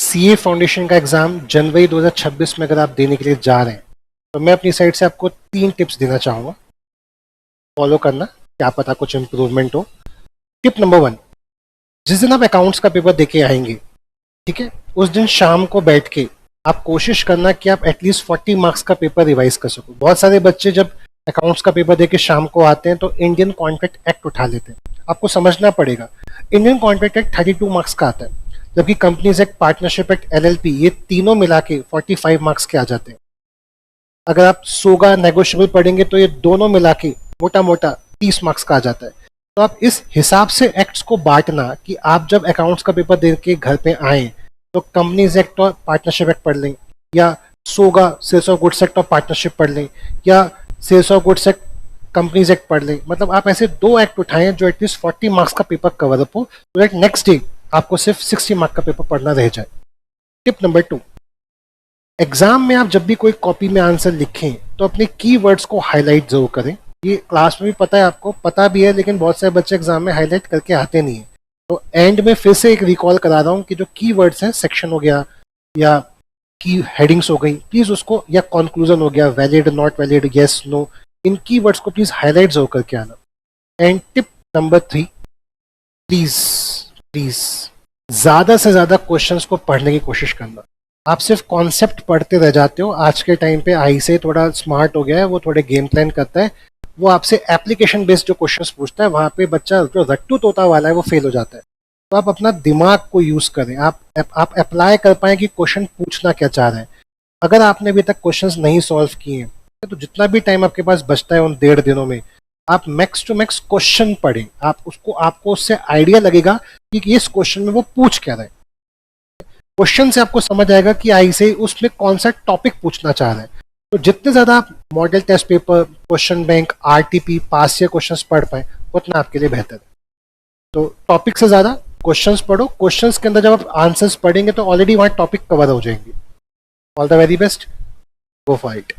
CA foundation का exam जनवरी 2026 में अगर आप देने के लिए जा रहे हैं तो मैं अपनी साइड से आपको 3 टिप्स देना चाहूँगा, फॉलो करना, क्या पता कुछ इम्प्रूवमेंट हो। टिप नंबर 1, जिस दिन आप अकाउंट्स का पेपर देके आएंगे, ठीक है, उस दिन शाम को बैठ के आप कोशिश करना कि आप एटलीस्ट 40 मार्क्स का पेपर रिवाइज कर सको। बहुत सारे बच्चे जब अकाउंट्स का पेपर देके शाम को आते हैं तो इंडियन कॉन्ट्रैक्ट एक्ट उठा लेते हैं। आपको समझना पड़ेगा, इंडियन कॉन्ट्रैक्ट एक्ट 32 मार्क्स का आता है, जबकि companies act, partnership act, LLP, ये तीनों मिला के 45 मार्क्स के आ जाते हैं। अगर आप सोगा नेगोशिएबल पढ़ेंगे तो ये दोनों मिला के मोटा मोटा 30 मार्क्स का आ जाता है। तो आप इस हिसाब से एक्ट्स को बांटना कि आप जब अकाउंट्स का पेपर दे के घर पे आए तो कंपनीज एक्ट और पार्टनरशिप एक्ट पढ़ लें, या सोगा सेल्स ऑफ गुड्स एक्ट और पार्टनरशिप पढ़ लें, या sales of goods act companies act पढ़ लें। मतलब आप ऐसे 2 एक्ट उठाएं जो एटलीस्ट 40 मार्क्स का पेपर कवर अप हो, तो दैट नेक्स्ट डे आपको सिर्फ 60 मार्क्स का पेपर पढ़ना रह जाए। टिप नंबर 2, एग्जाम में आप जब भी कोई कॉपी में आंसर लिखें तो अपने कीवर्ड्स को हाईलाइट जरूर करें। ये क्लास में भी पता है, आपको पता भी है, लेकिन बहुत सारे बच्चे एग्जाम में हाईलाइट करके आते नहीं है। तो एंड में फिर से एक रिकॉल करा रहा हूँ कि जो कीवर्ड्स हैं, सेक्शन हो गया या की हेडिंग्स हो गई, प्लीज उसको, या कंक्लूजन हो गया, valid, not valid, yes, no, इन कीवर्ड्स को प्लीज हाईलाइट जरूर करके आना। And tip number 3, please please ज्यादा से ज्यादा क्वेश्चंस को पढ़ने की कोशिश करना। आप सिर्फ कॉन्सेप्ट पढ़ते रह जाते हो। आज के टाइम पे आई से थोड़ा स्मार्ट हो गया है, वो थोड़े गेम प्लान करता है, वो आपसे एप्लीकेशन बेस्ड जो क्वेश्चंस पूछता है, वहां पे बच्चा जो रट्टू तोता वाला है वो फेल हो जाता है। तो आप अपना दिमाग को यूज करें, आप अप्लाई कर पाए कि क्वेश्चन पूछना क्या चाह रहे हैं। अगर आपने अभी तक क्वेश्चंस नहीं सॉल्व किए हैं तो जितना भी टाइम आपके पास बचता है उन 1.5 दिनों में आप मैक्स टू मैक्स क्वेश्चन पढ़ें। आपको उससे आइडिया लगेगा कि इस क्वेश्चन में वो पूछ क्या रहे हैं। क्वेश्चन से आपको समझ आएगा कि आई से उसमें कौन सा टॉपिक पूछना चाह रहे हैं। तो जितने ज्यादा आप model test paper, question bank, RTP, past year questions पढ़ पाए उतना आपके लिए बेहतर है। तो टॉपिक से ज्यादा क्वेश्चंस पढ़ो। क्वेश्चंस के अंदर जब आप आंसर्स पढ़ेंगे तो ऑलरेडी वहां टॉपिक कवर हो जाएंगे। All the very best, go for it.